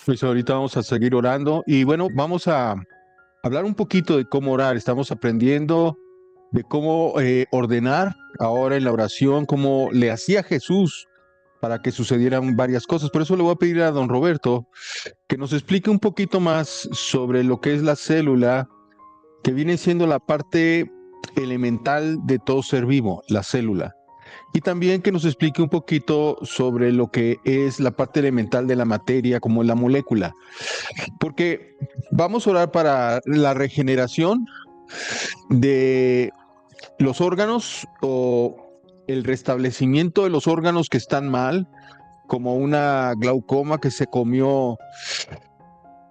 Pues ahorita vamos a seguir orando y bueno, vamos a hablar un poquito de cómo orar. Estamos aprendiendo de cómo ordenar ahora en la oración, cómo le hacía Jesús para que sucedieran varias cosas. Por eso le voy a pedir a don Roberto que nos explique un poquito más sobre lo que es la célula, que viene siendo la parte elemental de todo ser vivo, la célula. Y también que nos explique un poquito sobre lo que es la parte elemental de la materia, como la molécula. Porque vamos a orar para la regeneración de los órganos o el restablecimiento de los órganos que están mal, como una glaucoma que se comió,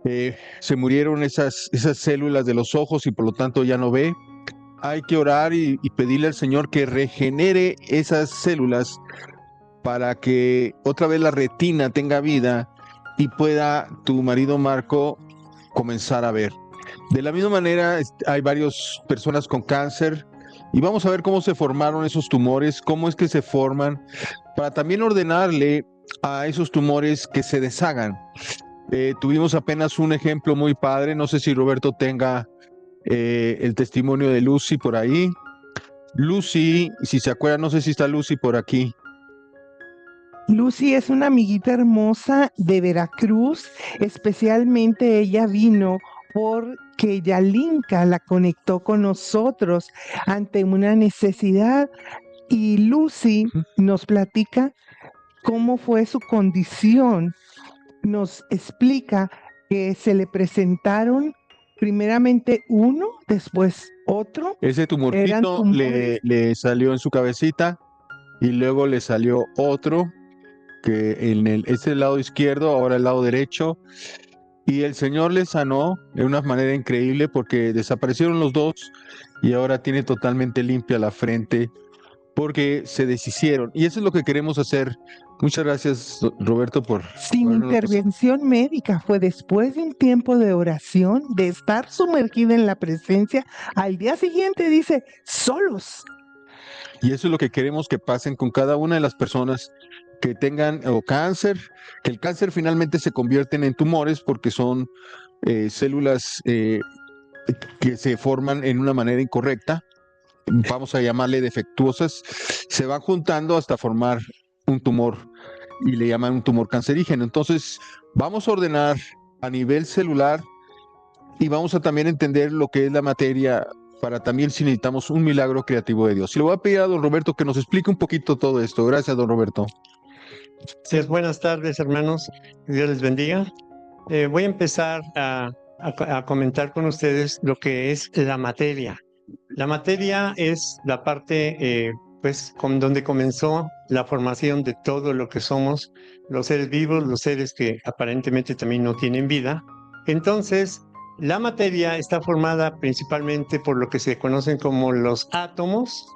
se murieron esas células de los ojos y por lo tanto ya no ve. Hay que orar y pedirle al Señor que regenere esas células para que otra vez la retina tenga vida y pueda tu marido Marco comenzar a ver. De la misma manera, hay varias personas con cáncer y vamos a ver cómo se formaron esos tumores, cómo es que se forman, para también ordenarle a esos tumores que se deshagan. Tuvimos apenas un ejemplo muy padre, no sé si Roberto tenga el testimonio de Lucy por ahí. Lucy, si se acuerda, no sé si está Lucy por aquí. Lucy es una amiguita hermosa de Veracruz, especialmente ella vino porque Yalinka la conectó con nosotros ante una necesidad y Lucy nos platica cómo fue su condición, nos explica que se le presentaron primeramente uno, después otro, Ese eran tumorcito tumores. le salió en su cabecita y luego le salió otro que en este lado izquierdo, ahora el lado derecho, y el Señor le sanó de una manera increíble porque desaparecieron los dos y ahora tiene totalmente limpia la frente porque se deshicieron. Y eso es lo que queremos hacer. Muchas gracias, Roberto, por Sin habernos. intervención médica, fue después de un tiempo de oración, de estar sumergida en la presencia, al día siguiente dice, solos. Y eso es lo que queremos que pasen con cada una de las personas que tengan o cáncer, que el cáncer finalmente se convierten en tumores porque son células que se forman en una manera incorrecta, vamos a llamarle defectuosas, se van juntando hasta formar un tumor y le llaman un tumor cancerígeno. Entonces, vamos a ordenar a nivel celular y vamos a también entender lo que es la materia para también si necesitamos un milagro creativo de Dios. Y le voy a pedir a don Roberto que nos explique un poquito todo esto. Gracias, don Roberto. Sí, buenas tardes, hermanos. Dios les bendiga. Voy a empezar a comentar con ustedes lo que es la materia. La materia es la parte, pues, donde comenzó la formación de todo lo que somos, los seres vivos, los seres que aparentemente también no tienen vida. Entonces, la materia está formada principalmente por lo que se conocen como los átomos.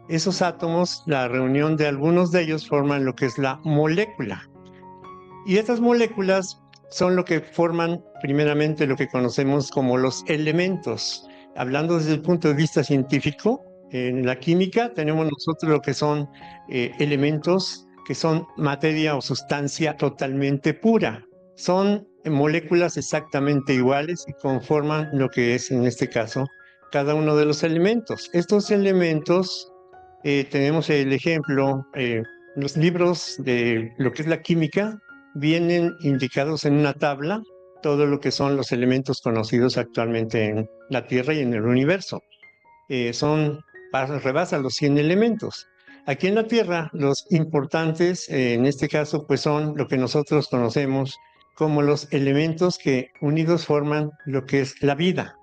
Esos átomos, la reunión de algunos de ellos forman lo que es la molécula. Y estas moléculas son lo que forman primeramente lo que conocemos como los elementos. Hablando desde el punto de vista científico, en la química tenemos nosotros lo que son elementos que son materia o sustancia totalmente pura. Son moléculas exactamente iguales y conforman lo que es en este caso cada uno de los elementos. Estos elementos tenemos el ejemplo, los libros de lo que es la química vienen indicados en una tabla todo lo que son los elementos conocidos actualmente en la Tierra y en el universo. Rebasan los 100 elementos. Aquí en la Tierra, los importantes, en este caso, pues son lo que nosotros conocemos como los elementos que unidos forman lo que es la vida.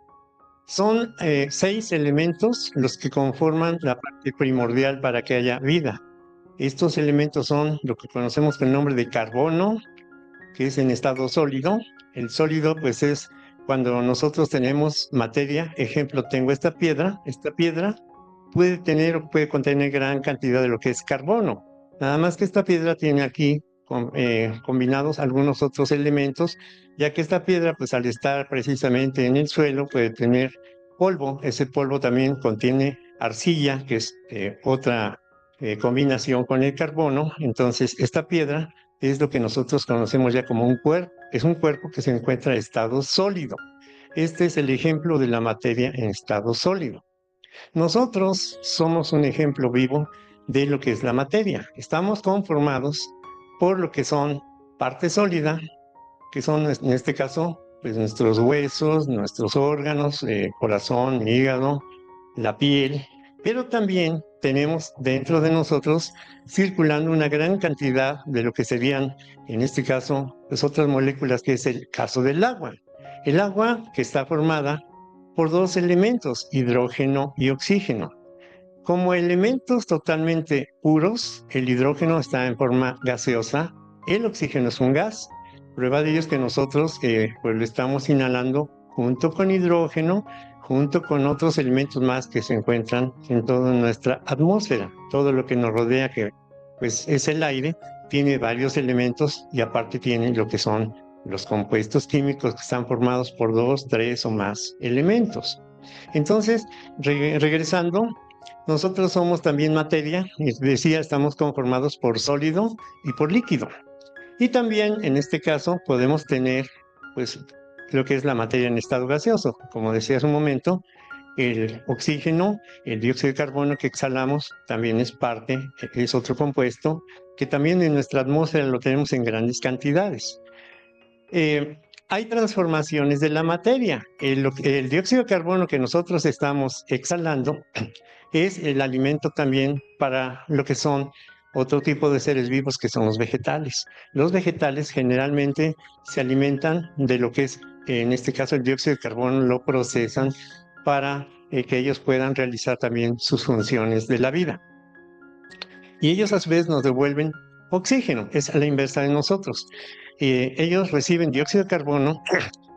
Son 6 elementos los que conforman la parte primordial para que haya vida. Estos elementos son lo que conocemos con el nombre de carbono, que es en estado sólido. El sólido, pues, es cuando nosotros tenemos materia. Ejemplo, tengo esta piedra. Esta piedra puede tener o puede contener gran cantidad de lo que es carbono. Nada más que esta piedra tiene aquí combinados algunos otros elementos, ya que esta piedra, pues al estar precisamente en el suelo, puede tener polvo. Ese polvo también contiene arcilla, que es otra combinación con el carbono. Entonces, esta piedra es lo que nosotros conocemos ya como un cuerpo. es un cuerpo que se encuentra en estado sólido. Este es el ejemplo de la materia en estado sólido. Nosotros somos un ejemplo vivo de lo que es la materia. Estamos conformados por lo que son parte sólida, que son en este caso pues nuestros huesos, nuestros órganos, corazón, hígado, la piel, pero también tenemos dentro de nosotros circulando una gran cantidad de lo que serían, en este caso, pues otras moléculas, que es el caso del agua. El agua que está formada por dos elementos, hidrógeno y oxígeno. Como elementos totalmente puros, el hidrógeno está en forma gaseosa, el oxígeno es un gas. Prueba de ello es que nosotros pues lo estamos inhalando junto con hidrógeno, junto con otros elementos más que se encuentran en toda nuestra atmósfera. Todo lo que nos rodea, que pues es el aire, tiene varios elementos y aparte tiene lo que son los compuestos químicos que están formados por 2, 3 o más elementos. Entonces, regresando, nosotros somos también materia, y decía, estamos conformados por sólido y por líquido. Y también, en este caso, podemos tener, pues, lo que es la materia en estado gaseoso. Como decía hace un momento, el oxígeno, el dióxido de carbono que exhalamos, también es parte, es otro compuesto, que también en nuestra atmósfera lo tenemos en grandes cantidades. Hay transformaciones de la materia. El dióxido de carbono que nosotros estamos exhalando es el alimento también para lo que son otro tipo de seres vivos, que son los vegetales. Los vegetales generalmente se alimentan de lo que es, en este caso, el dióxido de carbono, lo procesan para que ellos puedan realizar también sus funciones de la vida. Y ellos a su vez nos devuelven oxígeno, es a la inversa de nosotros. Ellos reciben dióxido de carbono,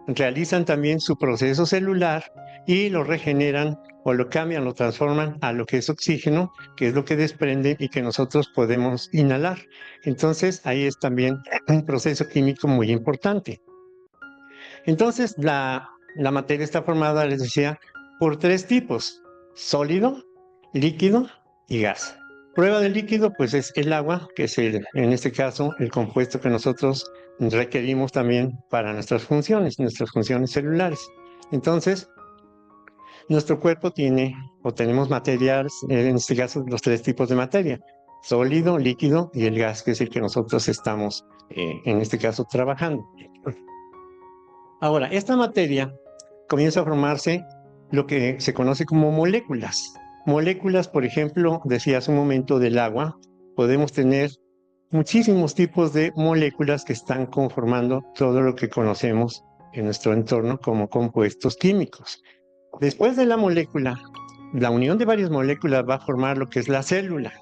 realizan también su proceso celular y lo regeneran o lo cambian, lo transforman a lo que es oxígeno, que es lo que desprenden y que nosotros podemos inhalar. Entonces, ahí es también un proceso químico muy importante. Entonces, la materia está formada, les decía, por tres tipos: sólido, líquido y gas. Prueba del líquido, pues es el agua, que es en este caso el compuesto que nosotros requerimos también para nuestras funciones celulares. Entonces, nuestro cuerpo tiene o tenemos materiales, en este caso los tres tipos de materia: sólido, líquido y el gas, que es el que nosotros estamos en este caso trabajando. Ahora, esta materia comienza a formarse lo que se conoce como moléculas. Moléculas, por ejemplo, decía hace un momento del agua, podemos tener muchísimos tipos de moléculas que están conformando todo lo que conocemos en nuestro entorno como compuestos químicos. Después de la molécula, la unión de varias moléculas va a formar lo que es la célula.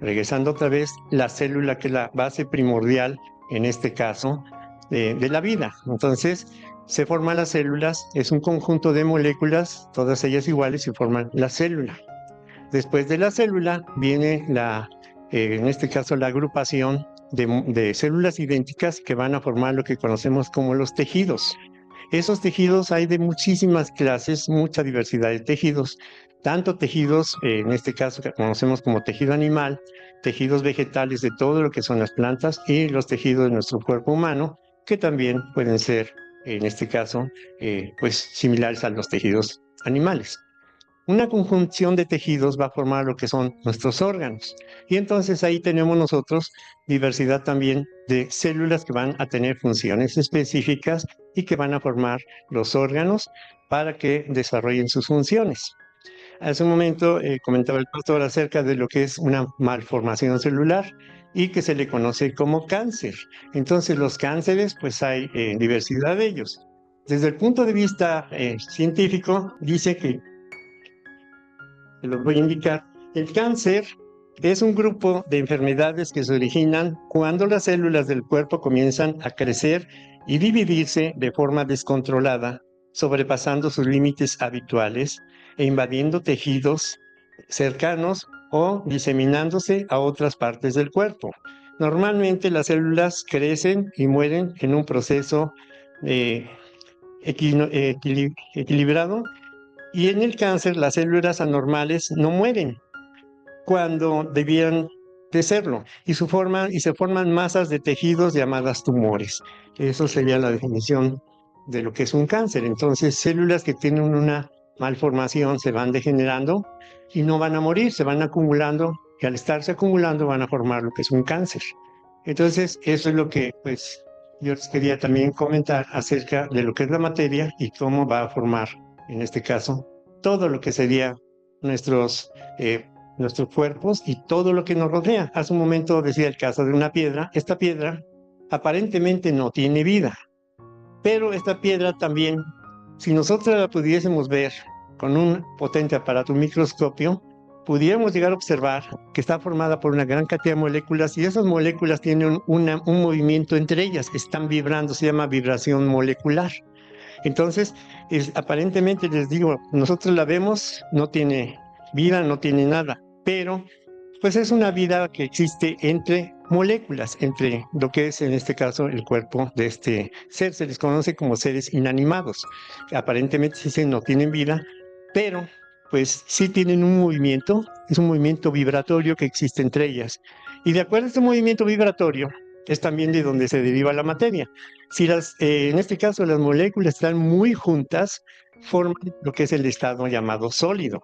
Regresando otra vez, la célula, que es la base primordial, en este caso, de la vida. Entonces, se forman las células, es un conjunto de moléculas, todas ellas iguales, y forman la célula. Después de la célula viene en este caso, la agrupación de células idénticas que van a formar lo que conocemos como los tejidos. Esos tejidos hay de muchísimas clases, mucha diversidad de tejidos, tanto tejidos, en este caso que conocemos como tejido animal, tejidos vegetales de todo lo que son las plantas, y los tejidos de nuestro cuerpo humano, que también pueden ser, en este caso, pues similares a los tejidos animales. Una conjunción de tejidos va a formar lo que son nuestros órganos. Y entonces ahí tenemos nosotros diversidad también de células que van a tener funciones específicas y que van a formar los órganos para que desarrollen sus funciones. Hace un momento comentaba el pastor acerca de lo que es una malformación celular y que se le conoce como cáncer. Entonces, los cánceres, pues hay diversidad de ellos. Desde el punto de vista científico, dice que, se los voy a indicar, el cáncer es un grupo de enfermedades que se originan cuando las células del cuerpo comienzan a crecer y dividirse de forma descontrolada, sobrepasando sus límites habituales e invadiendo tejidos cercanos o diseminándose a otras partes del cuerpo. Normalmente las células crecen y mueren en un proceso equilibrado, y en el cáncer las células anormales no mueren cuando debieran de serlo, y se forman masas de tejidos llamadas tumores. Eso sería la definición de lo que es un cáncer. Entonces, células que tienen una malformación se van degenerando y no van a morir, se van acumulando, y al estarse acumulando van a formar lo que es un cáncer. Entonces, eso es lo que pues yo les quería también comentar acerca de lo que es la materia y cómo va a formar, en este caso, todo lo que sería nuestros cuerpos y todo lo que nos rodea. Hace un momento decía el caso de una piedra. Esta piedra aparentemente no tiene vida, pero esta piedra también, si nosotros la pudiésemos ver con un potente aparato, un microscopio, pudiéramos llegar a observar que está formada por una gran cantidad de moléculas, y esas moléculas tienen un movimiento entre ellas, están vibrando, se llama vibración molecular. Entonces, aparentemente, les digo, nosotros la vemos, no tiene vida, no tiene nada, pero pues es una vida que existe entre moléculas, entre lo que es en este caso el cuerpo de este ser. Se les conoce como seres inanimados. Aparentemente sí no tienen vida, pero pues sí tienen un movimiento, es un movimiento vibratorio que existe entre ellas. Y de acuerdo a este movimiento vibratorio, es también de donde se deriva la materia. Si en este caso las moléculas están muy juntas, forman lo que es el estado llamado sólido.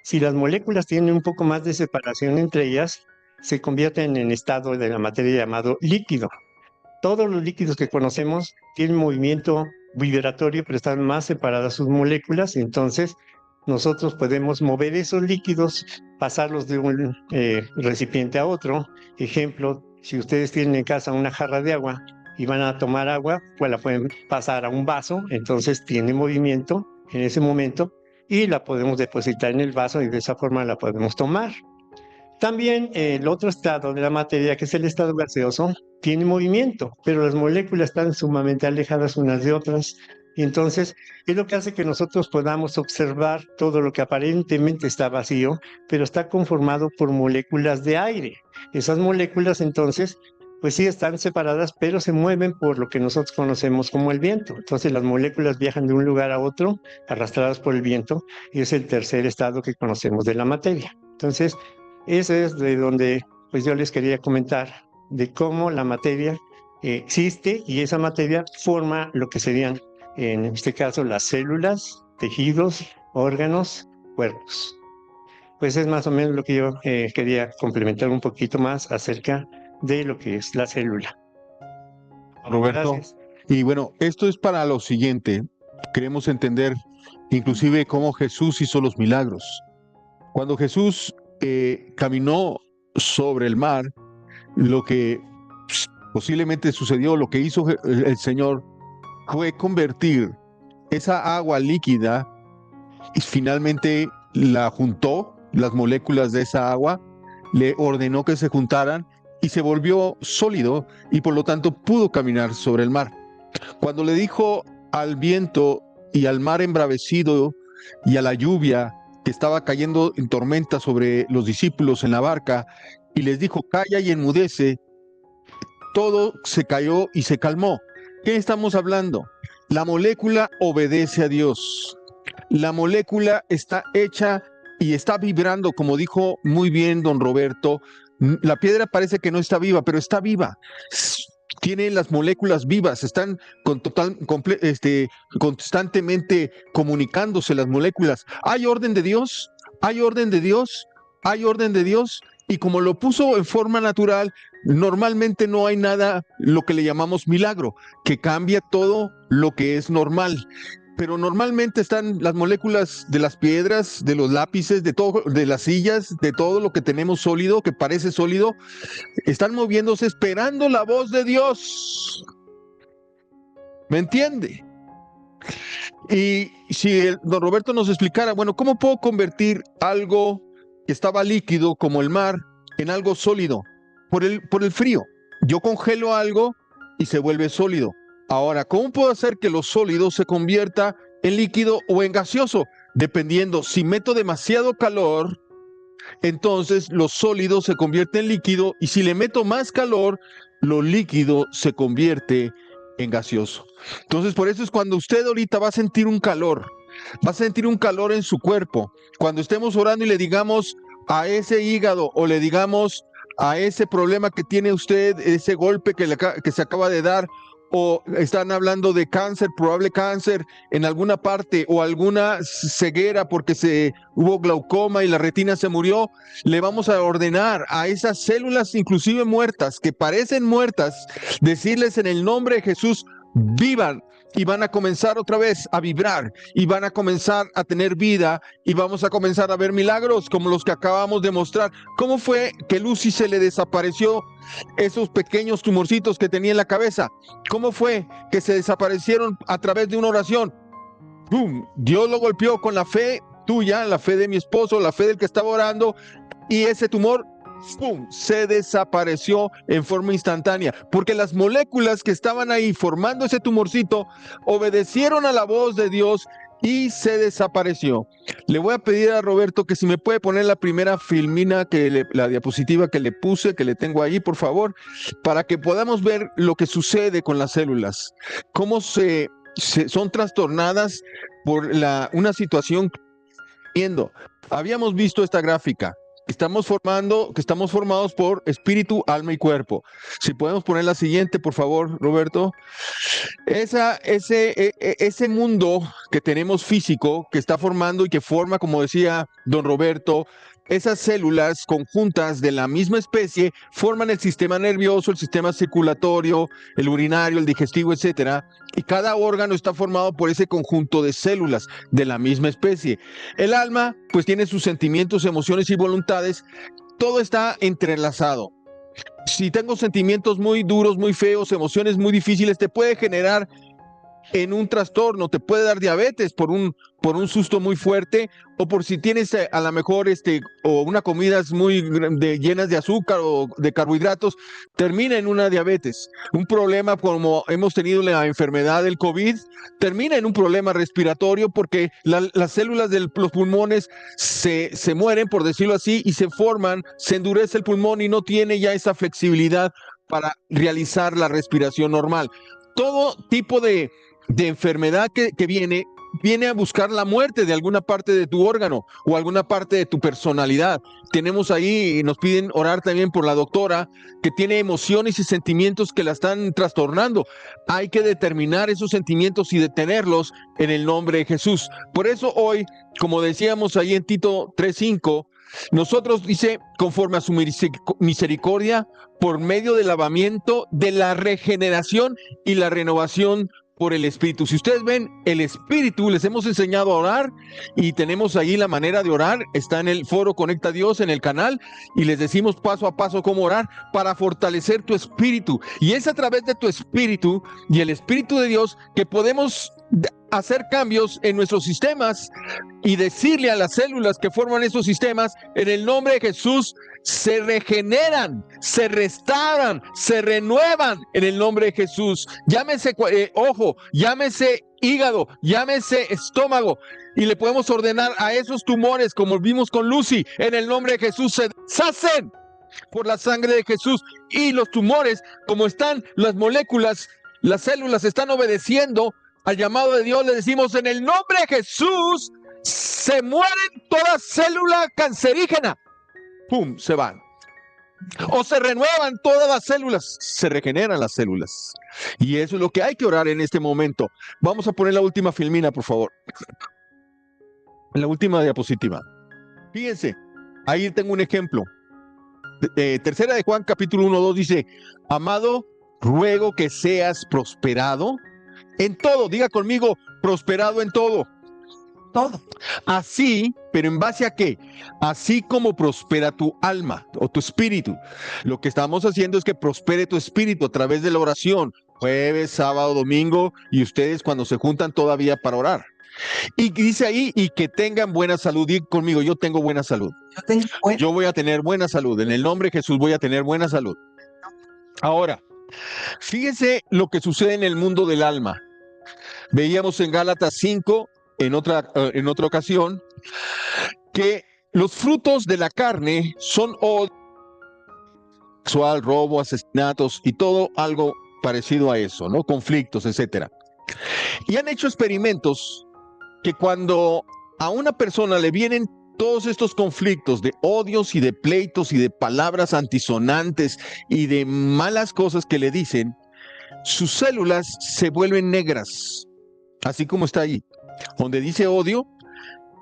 Si las moléculas tienen un poco más de separación entre ellas, se convierten en estado de la materia llamado líquido. Todos los líquidos que conocemos tienen movimiento vibratorio, pero están más separadas sus moléculas, entonces nosotros podemos mover esos líquidos, pasarlos de un recipiente a otro. Ejemplo, si ustedes tienen en casa una jarra de agua y van a tomar agua, pues la pueden pasar a un vaso, entonces tiene movimiento en ese momento y la podemos depositar en el vaso y de esa forma la podemos tomar. También el otro estado de la materia, que es el estado gaseoso, tiene movimiento, pero las moléculas están sumamente alejadas unas de otras. Y entonces es lo que hace que nosotros podamos observar todo lo que aparentemente está vacío, pero está conformado por moléculas de aire. Esas moléculas entonces, pues sí están separadas, pero se mueven por lo que nosotros conocemos como el viento. Entonces las moléculas viajan de un lugar a otro, arrastradas por el viento, y es el tercer estado que conocemos de la materia. Entonces, ese es de donde pues yo les quería comentar de cómo la materia existe, y esa materia forma lo que serían, en este caso, las células, tejidos, órganos, cuerpos. Pues es más o menos lo que yo quería complementar un poquito más acerca de lo que es la célula. Roberto, Gracias. y bueno, esto es para lo siguiente. Queremos entender inclusive cómo Jesús hizo los milagros. Cuando Jesús caminó sobre el mar, lo que posiblemente sucedió, lo que hizo el Señor fue convertir esa agua líquida y finalmente la juntó, las moléculas de esa agua, le ordenó que se juntaran y se volvió sólido y por lo tanto pudo caminar sobre el mar. Cuando le dijo al viento y al mar embravecido y a la lluvia que estaba cayendo en tormenta sobre los discípulos en la barca, y les dijo, calla y enmudece, todo se cayó y se calmó. ¿Qué estamos hablando? La molécula obedece a Dios. La molécula está hecha y está vibrando, como dijo muy bien don Roberto. La piedra parece que no está viva, pero está viva. Tiene las moléculas vivas, están constantemente comunicándose las moléculas. ¿Hay orden de Dios? ¿Hay orden de Dios? ¿Hay orden de Dios? Y como lo puso en forma natural, normalmente no hay nada, lo que le llamamos milagro, que cambia todo lo que es normal. Pero normalmente están las moléculas de las piedras, de los lápices, de todo, de las sillas, de todo lo que tenemos sólido, que parece sólido, están moviéndose esperando la voz de Dios. ¿Me entiende? Y si don Roberto nos explicara, bueno, ¿cómo puedo convertir algo que estaba líquido como el mar en algo sólido? Por el frío. Yo congelo algo y se vuelve sólido. Ahora, ¿cómo puedo hacer que lo sólido se convierta en líquido o en gaseoso? Dependiendo, si meto demasiado calor, entonces lo sólido se convierte en líquido, y si le meto más calor, lo líquido se convierte en gaseoso. Entonces, por eso es cuando usted ahorita va a sentir un calor en su cuerpo. Cuando estemos orando y le digamos a ese hígado o le digamos a ese problema que tiene usted, ese golpe que se acaba de dar, o están hablando de cáncer, probable cáncer en alguna parte, o alguna ceguera porque hubo glaucoma y la retina se murió, le vamos a ordenar a esas células inclusive muertas, que parecen muertas, decirles en el nombre de Jesús, vivan, y van a comenzar otra vez a vibrar, y van a comenzar a tener vida, y vamos a comenzar a ver milagros como los que acabamos de mostrar. ¿Cómo fue que Lucy se le desapareció esos pequeños tumorcitos que tenía en la cabeza? ¿Cómo fue que se desaparecieron a través de una oración? ¡Bum! Dios lo golpeó con la fe tuya, la fe de mi esposo, la fe del que estaba orando, y ese tumor ¡pum!, se desapareció en forma instantánea, porque las moléculas que estaban ahí formando ese tumorcito obedecieron a la voz de Dios y se desapareció. Le voy a pedir a Roberto que si me puede poner la primera filmina, la diapositiva que le puse, que le tengo ahí, por favor, para que podamos ver lo que sucede con las células, cómo son trastornadas por una situación. Habíamos visto esta gráfica. Estamos formados por espíritu, alma y cuerpo. Si podemos poner la siguiente, por favor, Roberto. Ese mundo que tenemos físico, que está formando y que forma, como decía don Roberto, esas células conjuntas de la misma especie forman el sistema nervioso, el sistema circulatorio, el urinario, el digestivo, etcétera. Y cada órgano está formado por ese conjunto de células de la misma especie. El alma, pues, tiene sus sentimientos, emociones y voluntades. Todo está entrelazado. Si tengo sentimientos muy duros, muy feos, emociones muy difíciles, te puede generar en un trastorno, te puede dar diabetes por un susto muy fuerte, o por si tienes a lo mejor o una comidas muy llenas de azúcar o de carbohidratos, termina en una diabetes. Un problema como hemos tenido la enfermedad del COVID, termina en un problema respiratorio porque las células de los pulmones se mueren, por decirlo así, y se endurece el pulmón y no tiene ya esa flexibilidad para realizar la respiración normal. Todo tipo de enfermedad que viene a buscar la muerte de alguna parte de tu órgano o alguna parte de tu personalidad. Tenemos ahí, y nos piden orar también por la doctora que tiene emociones y sentimientos que la están trastornando. Hay que determinar esos sentimientos y detenerlos en el nombre de Jesús. Por eso hoy, como decíamos ahí en Tito 3:5, nosotros, dice, conforme a su misericordia, por medio del lavamiento, de la regeneración y la renovación por el Espíritu. Si ustedes ven el Espíritu, les hemos enseñado a orar y tenemos ahí la manera de orar. Está en el foro Conecta a Dios, en el canal, y les decimos paso a paso cómo orar para fortalecer tu espíritu. Y es a través de tu espíritu y el Espíritu de Dios que podemos hacer cambios en nuestros sistemas y decirle a las células que forman esos sistemas, en el nombre de Jesús, se regeneran, se restauran, se renuevan en el nombre de Jesús. Llámese ojo, llámese hígado, llámese estómago, y le podemos ordenar a esos tumores, como vimos con Lucy, en el nombre de Jesús, se deshacen por la sangre de Jesús. Y los tumores, como están las moléculas, las células están obedeciendo al llamado de Dios, le decimos, en el nombre de Jesús, se mueren toda célula cancerígena. ¡Pum! Se van. O se renuevan todas las células, se regeneran las células. Y eso es lo que hay que orar en este momento. Vamos a poner la última filmina, por favor. La última diapositiva. Fíjense, ahí tengo un ejemplo. Tercera de Juan, capítulo 1:2 dice, amado, ruego que seas prosperado en todo. Diga conmigo, prosperado en todo. Todo. Así, pero ¿en base a qué? Así como prospera tu alma o tu espíritu. Lo que estamos haciendo es que prospere tu espíritu a través de la oración, jueves, sábado, domingo, y ustedes cuando se juntan todavía para orar. Y dice ahí, y que tengan buena salud. Diga conmigo, yo tengo buena salud. Yo voy a tener buena salud. En el nombre de Jesús voy a tener buena salud. Ahora, fíjense lo que sucede en el mundo del alma. Veíamos en Gálatas 5, en otra ocasión, que los frutos de la carne son odio sexual, robo, asesinatos y todo algo parecido a eso, ¿no? Conflictos, etcétera. Y han hecho experimentos que cuando a una persona le vienen todos estos conflictos de odios y de pleitos y de palabras antisonantes y de malas cosas que le dicen, sus células se vuelven negras, así como está ahí. Donde dice odio,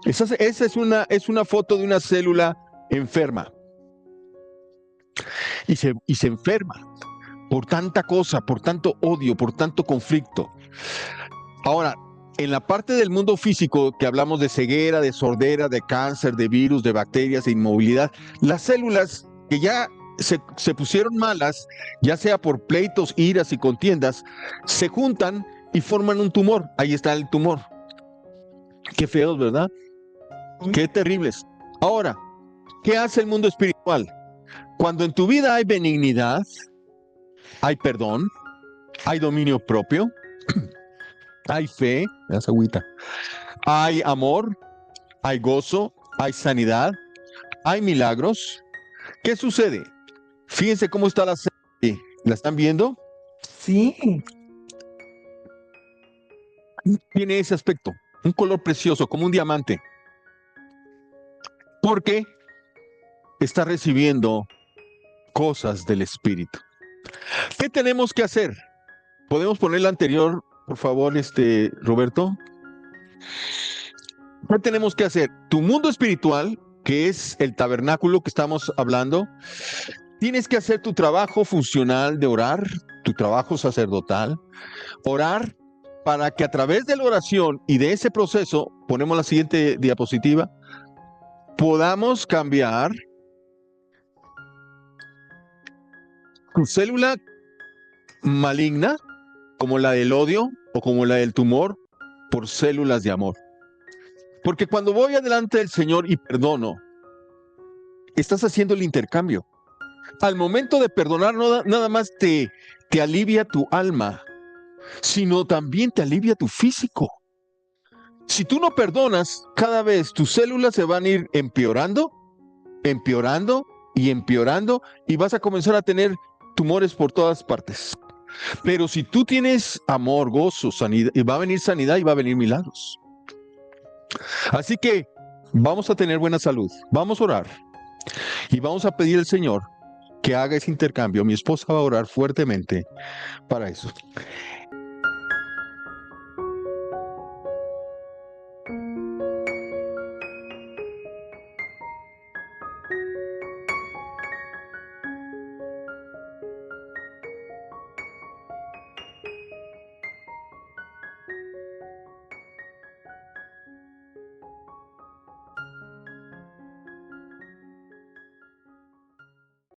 esa es una foto de una célula enferma. Y se enferma por tanta cosa, por tanto odio, por tanto conflicto. Ahora, en la parte del mundo físico, que hablamos de ceguera, de sordera, de cáncer, de virus, de bacterias, de inmovilidad, las células que ya se pusieron malas, ya sea por pleitos, iras y contiendas, se juntan y forman un tumor. Ahí está el tumor. Qué feos, ¿verdad? Qué terribles. Ahora, ¿qué hace el mundo espiritual? Cuando en tu vida hay benignidad, hay perdón, hay dominio propio, hay fe, me das agüita, hay amor, hay gozo, hay sanidad, hay milagros. ¿Qué sucede? Fíjense cómo está la serie. ¿La están viendo? Sí. Tiene ese aspecto, un color precioso, como un diamante. Porque está recibiendo cosas del Espíritu. ¿Qué tenemos que hacer? ¿Podemos poner la anterior, por favor, Roberto? ¿Qué tenemos que hacer? Tu mundo espiritual, que es el tabernáculo que estamos hablando, tienes que hacer tu trabajo funcional de orar, tu trabajo sacerdotal, orar para que a través de la oración y de ese proceso, ponemos la siguiente diapositiva, podamos cambiar tu célula maligna, como la del odio o como la del tumor, por células de amor. Porque cuando voy adelante del Señor y perdono, estás haciendo el intercambio. Al momento de perdonar, no nada más te alivia tu alma, sino también te alivia tu físico. Si tú no perdonas, cada vez tus células se van a ir empeorando, empeorando y empeorando, y vas a comenzar a tener tumores por todas partes. Pero si tú tienes amor, gozo, sanidad, y va a venir sanidad y va a venir milagros. Así que vamos a tener buena salud, vamos a orar y vamos a pedir al Señor que haga ese intercambio. Mi esposa va a orar fuertemente para eso.